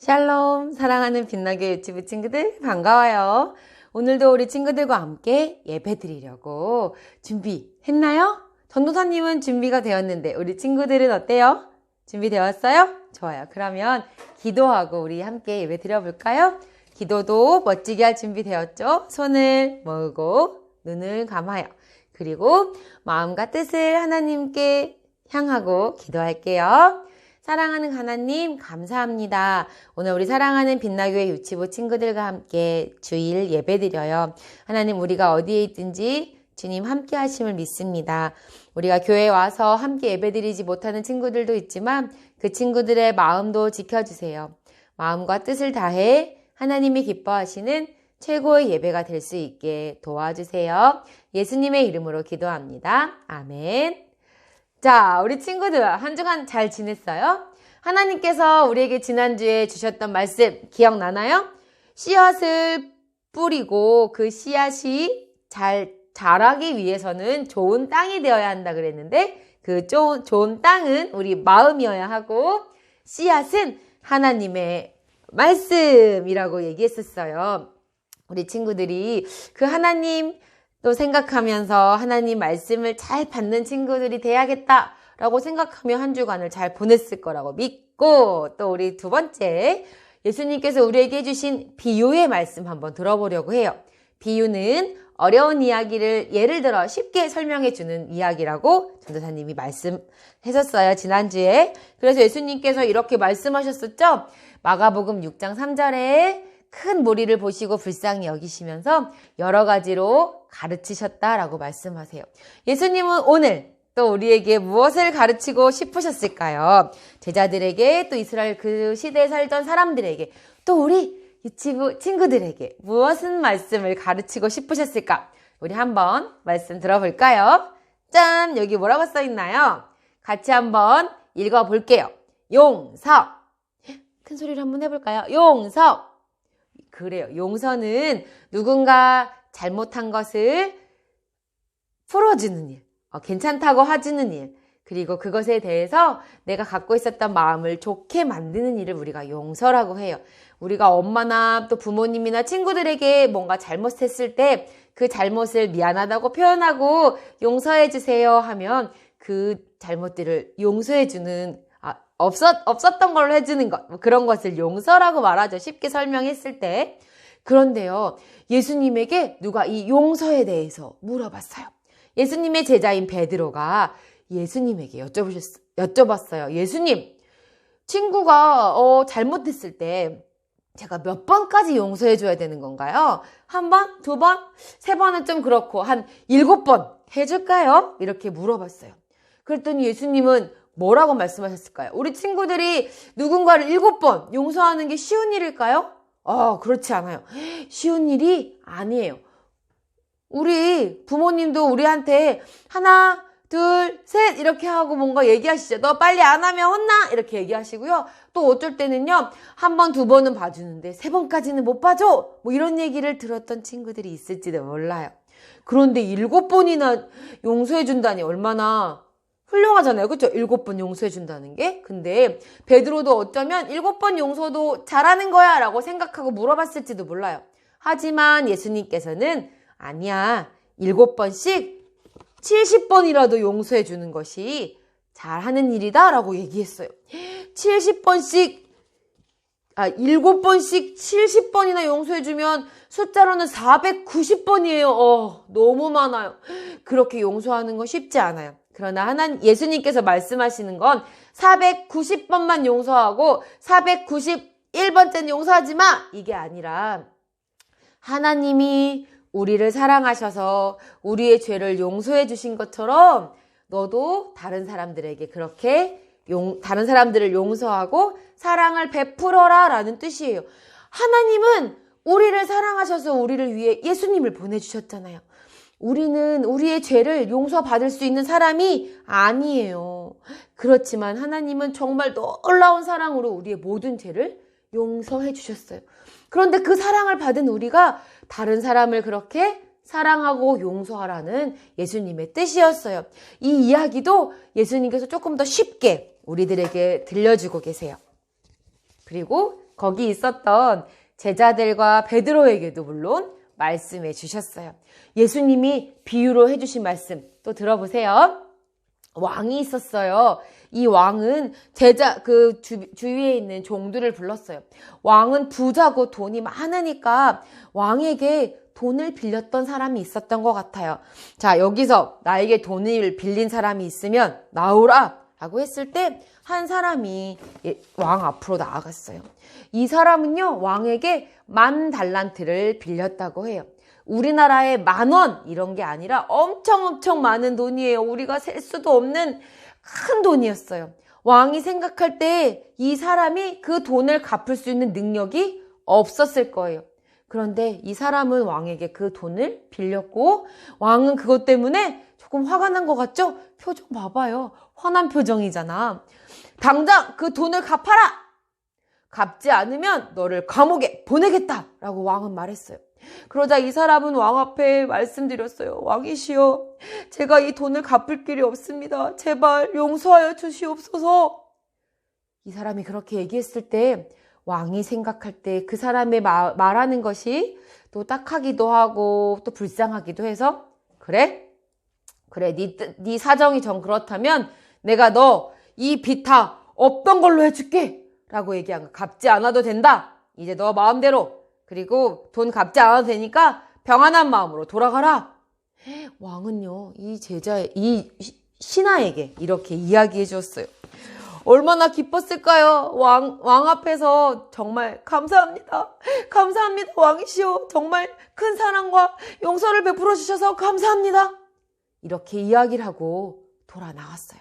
샬롬, 사랑하는 빛나게 유치부 친구들 반가워요. 오늘도 우리 친구들과 함께 예배 드리려고 준비했나요? 전도사님은 준비가 되었는데 우리 친구들은 어때요? 준비되었어요? 좋아요. 그러면 기도하고 우리 함께 예배 드려볼까요? 기도도 멋지게 할 준비되었죠? 손을 모으고 눈을 감아요. 그리고 마음과 뜻을 하나님께 향하고 기도할게요. 사랑하는 하나님 감사합니다. 오늘 우리 사랑하는 빛나교회 유치부 친구들과 함께 주일 예배드려요. 하나님 우리가 어디에 있든지 주님 함께 하심을 믿습니다. 우리가 교회에 와서 함께 예배드리지 못하는 친구들도 있지만 그 친구들의 마음도 지켜주세요. 마음과 뜻을 다해 하나님이 기뻐하시는 최고의 예배가 될 수 있게 도와주세요. 예수님의 이름으로 기도합니다. 아멘. 자, 우리 친구들 한 주간 잘 지냈어요? 하나님께서 우리에게 지난주에 주셨던 말씀 기억나나요? 씨앗을 뿌리고 그 씨앗이 잘 자라기 위해서는 좋은 땅이 되어야 한다 그랬는데 그 좋은 땅은 우리 마음이어야 하고 씨앗은 하나님의 말씀이라고 얘기했었어요. 우리 친구들이 그 하나님 또 생각하면서 하나님 말씀을 잘 받는 친구들이 돼야겠다라고 생각하며 한 주간을 잘 보냈을 거라고 믿고 또 우리 두 번째 예수님께서 우리에게 해주신 비유의 말씀 한번 들어보려고 해요. 비유는 어려운 이야기를 예를 들어 쉽게 설명해 주는 이야기라고 전도사님이 말씀하셨어요. 지난주에. 그래서 예수님께서 이렇게 말씀하셨었죠. 마가복음 6장 3절에 큰 무리를 보시고 불쌍히 여기시면서 여러 가지로 가르치셨다라고 말씀하세요. 예수님은 오늘 또 우리에게 무엇을 가르치고 싶으셨을까요? 제자들에게 또 이스라엘 그 시대에 살던 사람들에게 또 우리 유치부 친구들에게 무엇은 말씀을 가르치고 싶으셨을까? 우리 한번 말씀 들어볼까요? 짠! 여기 뭐라고 써있나요? 같이 한번 읽어볼게요. 용서! 큰 소리로 한번 해볼까요? 용서! 그래요. 용서는 누군가 잘못한 것을 풀어주는 일, 괜찮다고 해주는 일, 그리고 그것에 대해서 내가 갖고 있었던 마음을 좋게 만드는 일을 우리가 용서라고 해요. 우리가 엄마나 또 부모님이나 친구들에게 뭔가 잘못했을 때 그 잘못을 미안하다고 표현하고 용서해 주세요 하면 그 잘못들을 용서해 주는 없었던 걸로 해주는 것, 그런 것을 용서라고 말하죠. 쉽게 설명했을 때. 그런데요, 예수님에게 누가 이 용서에 대해서 물어봤어요. 예수님의 제자인 베드로가 예수님에게 여쭤봤어요. 예수님, 친구가 잘못했을 때 제가 몇 번까지 용서해 줘야 되는 건가요? 한 번? 두 번? 세 번은 좀 그렇고 한 7번 해줄까요? 이렇게 물어봤어요. 그랬더니 예수님은 뭐라고 말씀하셨을까요? 우리 친구들이 누군가를 7번 용서하는 게 쉬운 일일까요? 그렇지 않아요. 쉬운 일이 아니에요. 우리 부모님도 우리한테 하나, 둘, 셋 이렇게 하고 뭔가 얘기하시죠. 너 빨리 안 하면 혼나 이렇게 얘기하시고요. 또 어쩔 때는요. 한 번, 두 번은 봐주는데 3번까지는 못 봐줘. 뭐 이런 얘기를 들었던 친구들이 있을지도 몰라요. 그런데 7번이나 용서해준다니 얼마나 훌륭하잖아요. 그렇죠? 7번 용서해 준다는 게. 근데 베드로도 어쩌면 7번 용서도 잘하는 거야 라고 생각하고 물어봤을지도 몰라요. 하지만 예수님께서는 아니야. 7번씩 70번이라도 용서해 주는 것이 잘하는 일이다 라고 얘기했어요. 7번씩 70번이나 용서해 주면 숫자로는 490번이에요. 너무 많아요. 그렇게 용서하는 건 쉽지 않아요. 그러나 예수님께서 말씀하시는 건 490번만 용서하고 491번째는 용서하지 마! 이게 아니라 하나님이 우리를 사랑하셔서 우리의 죄를 용서해 주신 것처럼 너도 다른 사람들에게 그렇게 다른 사람들을 용서하고 사랑을 베풀어라 라는 뜻이에요. 하나님은 우리를 사랑하셔서 우리를 위해 예수님을 보내주셨잖아요. 우리는 우리의 죄를 용서받을 수 있는 사람이 아니에요. 그렇지만 하나님은 정말 놀라운 사랑으로 우리의 모든 죄를 용서해 주셨어요. 그런데 그 사랑을 받은 우리가 다른 사람을 그렇게 사랑하고 용서하라는 예수님의 뜻이었어요. 이 이야기도 예수님께서 조금 더 쉽게 우리들에게 들려주고 계세요. 그리고 거기 있었던 제자들과 베드로에게도 물론 말씀해 주셨어요. 예수님이 비유로 해주신 말씀 또 들어보세요. 왕이 있었어요. 이 왕은 주위에 있는 종들을 불렀어요. 왕은 부자고 돈이 많으니까 왕에게 돈을 빌렸던 사람이 있었던 것 같아요. 자, 여기서 나에게 돈을 빌린 사람이 있으면 나오라 라고 했을 때 한 사람이 왕 앞으로 나아갔어요. 이 사람은요, 왕에게 10,000달란트를 빌렸다고 해요. 우리나라의 10,000원 이런 게 아니라 엄청 많은 돈이에요. 우리가 셀 수도 없는 큰 돈이었어요. 왕이 생각할 때 이 사람이 그 돈을 갚을 수 있는 능력이 없었을 거예요. 그런데 이 사람은 왕에게 그 돈을 빌렸고 왕은 그것 때문에 조금 화가 난 것 같죠? 표정 봐봐요. 화난 표정이잖아. 당장 그 돈을 갚아라! 갚지 않으면 너를 감옥에 보내겠다라고 왕은 말했어요. 그러자 이 사람은 왕 앞에 말씀드렸어요. 왕이시여, 제가 이 돈을 갚을 길이 없습니다. 제발 용서하여 주시옵소서. 이 사람이 그렇게 얘기했을 때 왕이 생각할 때 그 사람의 말하는 것이 또 딱하기도 하고 또 불쌍하기도 해서 그래, 네 사정이 정 그렇다면 내가 너 이 빚 다 없던 걸로 해줄게 라고 얘기한 거. 갚지 않아도 된다. 이제 너 마음대로. 그리고 돈 갚지 않아도 되니까 평안한 마음으로 돌아가라. 왕은요, 이 신하에게 이렇게 이야기해 주었어요. 얼마나 기뻤을까요? 왕 앞에서 정말 감사합니다. 감사합니다. 왕이시여. 정말 큰 사랑과 용서를 베풀어 주셔서 감사합니다. 이렇게 이야기를 하고 돌아 나왔어요.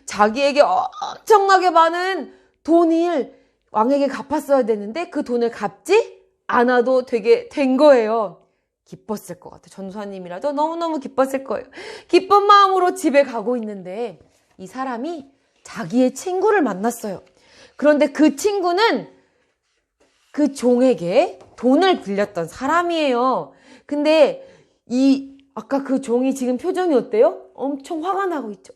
자기에게 엄청나게 많은 돈을 왕에게 갚았어야 되는데 그 돈을 갚지 않아도 되게 된 거예요. 기뻤을 것 같아요. 전도사님이라도 너무너무 기뻤을 거예요. 기쁜 마음으로 집에 가고 있는데 이 사람이 자기의 친구를 만났어요. 그런데 그 친구는 그 종에게 돈을 빌렸던 사람이에요. 근데 아까 그 종이 지금 표정이 어때요? 엄청 화가 나고 있죠.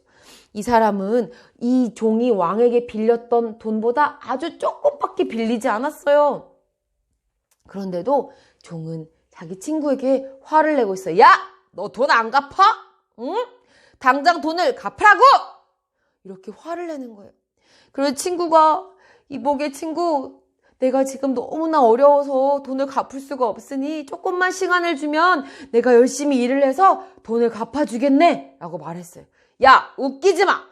이 사람은 이 종이 왕에게 빌렸던 돈보다 아주 조금밖에 빌리지 않았어요. 그런데도 종은 자기 친구에게 화를 내고 있어요. 야! 너 돈 안 갚아? 응? 당장 돈을 갚으라고! 이렇게 화를 내는 거예요. 그래서 친구가 이복의 친구, 내가 지금 너무나 어려워서 돈을 갚을 수가 없으니 조금만 시간을 주면 내가 열심히 일을 해서 돈을 갚아주겠네 라고 말했어요. 야, 웃기지 마.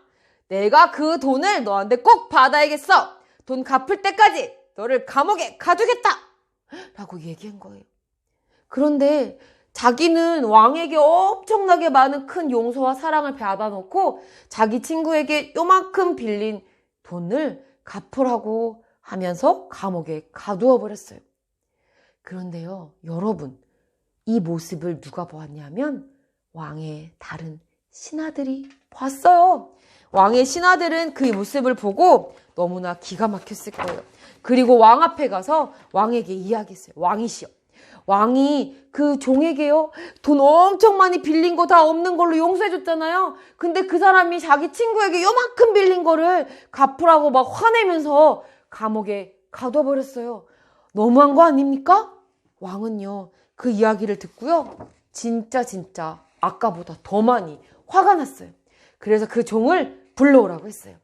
내가 그 돈을 너한테 꼭 받아야겠어. 돈 갚을 때까지 너를 감옥에 가두겠다 라고 얘기한 거예요. 그런데 자기는 왕에게 엄청나게 많은 큰 용서와 사랑을 받아놓고 자기 친구에게 요만큼 빌린 돈을 갚으라고 하면서 감옥에 가두어 버렸어요. 그런데요, 여러분, 이 모습을 누가 보았냐면 왕의 다른 신하들이 봤어요. 왕의 신하들은 그 모습을 보고 너무나 기가 막혔을 거예요. 그리고 왕 앞에 가서 왕에게 이야기했어요. 왕이시여, 왕이 그 종에게요, 돈 엄청 많이 빌린 거 다 없는 걸로 용서해줬잖아요. 근데 그 사람이 자기 친구에게 요만큼 빌린 거를 갚으라고 막 화내면서 감옥에 가둬버렸어요. 너무한 거 아닙니까? 왕은요, 그 이야기를 듣고요, 진짜 아까보다 더 많이 화가 났어요. 그래서 그 종을 불러오라고 했어요.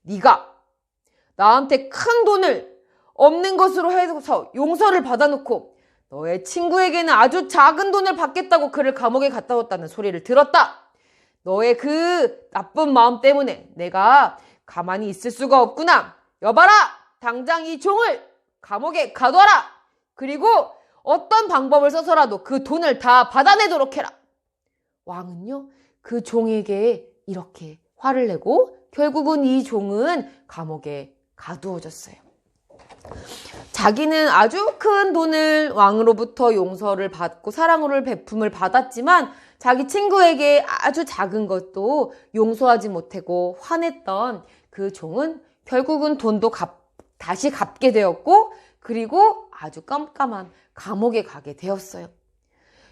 네가 나한테 큰 돈을 없는 것으로 해서 용서를 받아놓고 너의 친구에게는 아주 작은 돈을 받겠다고 그를 감옥에 갖다 뒀다는 소리를 들었다. 너의 그 나쁜 마음 때문에 내가 가만히 있을 수가 없구나. 여봐라! 당장 이 종을 감옥에 가둬라! 그리고 어떤 방법을 써서라도 그 돈을 다 받아내도록 해라. 왕은요, 그 종에게 이렇게 화를 내고 결국은 이 종은 감옥에 가두어졌어요. 자기는 아주 큰 돈을 왕으로부터 용서를 받고 사랑으로 베품을 받았지만 자기 친구에게 아주 작은 것도 용서하지 못하고 화냈던 그 종은 결국은 돈도 다시 갚게 되었고 그리고 아주 깜깜한 감옥에 가게 되었어요.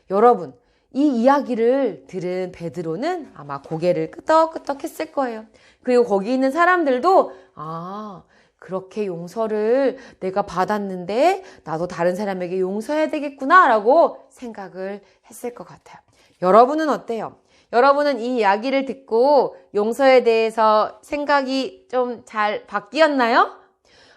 여러분, 이 이야기를 들은 베드로는 아마 고개를 끄덕끄덕 했을 거예요. 그리고 거기 있는 사람들도 그렇게 용서를 내가 받았는데 나도 다른 사람에게 용서해야 되겠구나 라고 생각을 했을 것 같아요. 여러분은 어때요? 여러분은 이 이야기를 듣고 용서에 대해서 생각이 좀 잘 바뀌었나요?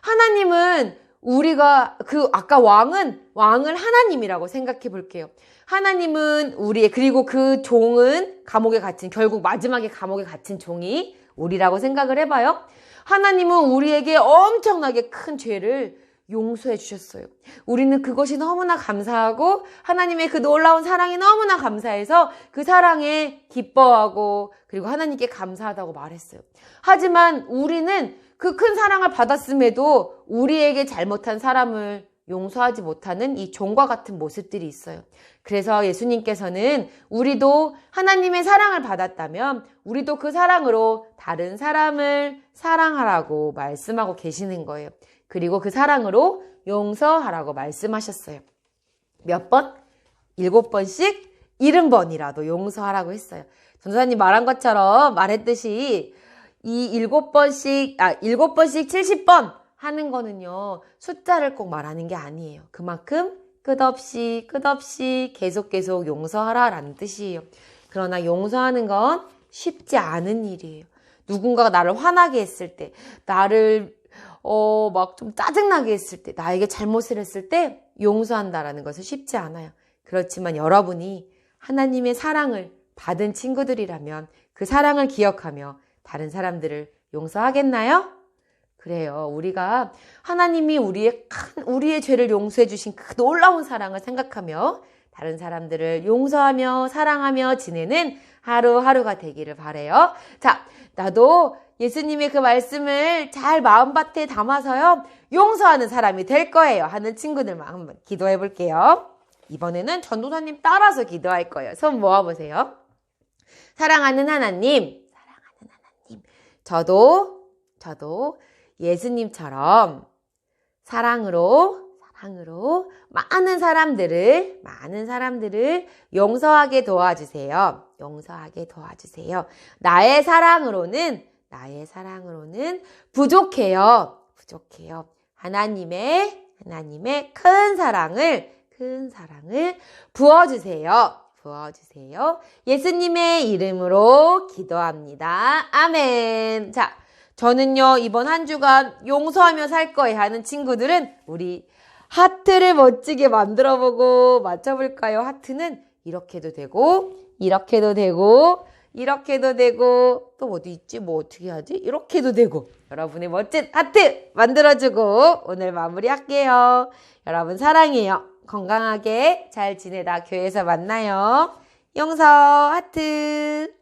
하나님은 우리가 아까 왕을 하나님이라고 생각해 볼게요. 하나님은 그리고 그 종은 감옥에 갇힌, 결국 마지막에 감옥에 갇힌 종이 우리라고 생각을 해봐요. 하나님은 우리에게 엄청나게 큰 죄를 용서해 주셨어요. 우리는 그것이 너무나 감사하고 하나님의 그 놀라운 사랑이 너무나 감사해서 그 사랑에 기뻐하고 그리고 하나님께 감사하다고 말했어요. 하지만 우리는 그 큰 사랑을 받았음에도 우리에게 잘못한 사람을 용서하지 못하는 이 종과 같은 모습들이 있어요. 그래서 예수님께서는 우리도 하나님의 사랑을 받았다면 우리도 그 사랑으로 다른 사람을 사랑하라고 말씀하고 계시는 거예요. 그리고 그 사랑으로 용서하라고 말씀하셨어요. 몇 번? 7번씩 70번이라도 용서하라고 했어요. 전도사님 말했듯이 이 7번씩 70번 하는 거는요, 숫자를 꼭 말하는 게 아니에요. 그만큼 끝없이 계속 용서하라라는 뜻이에요. 그러나 용서하는 건 쉽지 않은 일이에요. 누군가가 나를 화나게 했을 때, 나를 막 좀 짜증나게 했을 때, 나에게 잘못을 했을 때 용서한다라는 것은 쉽지 않아요. 그렇지만 여러분이 하나님의 사랑을 받은 친구들이라면 그 사랑을 기억하며 다른 사람들을 용서하겠나요? 그래요. 우리가 하나님이 우리의 죄를 용서해 주신 그 놀라운 사랑을 생각하며 다른 사람들을 용서하며 사랑하며 지내는 하루하루가 되기를 바라요. 자, 나도 예수님의 그 말씀을 잘 마음밭에 담아서요, 용서하는 사람이 될 거예요 하는 친구들만 한번 기도해 볼게요. 이번에는 전도사님 따라서 기도할 거예요. 손 모아보세요. 사랑하는 하나님, 저도 예수님처럼 사랑으로 많은 사람들을 용서하게 도와주세요. 나의 사랑으로는 부족해요. 하나님의 큰 사랑을 부어주세요. 예수님의 이름으로 기도합니다. 아멘. 자, 저는요, 이번 한 주간 용서하며 살 거예요 하는 친구들은 우리 하트를 멋지게 만들어보고 맞춰볼까요? 하트는 이렇게도 되고, 또 어디 있지? 뭐 어떻게 하지? 이렇게도 되고. 여러분의 멋진 하트 만들어주고 오늘 마무리할게요. 여러분 사랑해요. 건강하게 잘 지내다 교회에서 만나요. 용서 하트.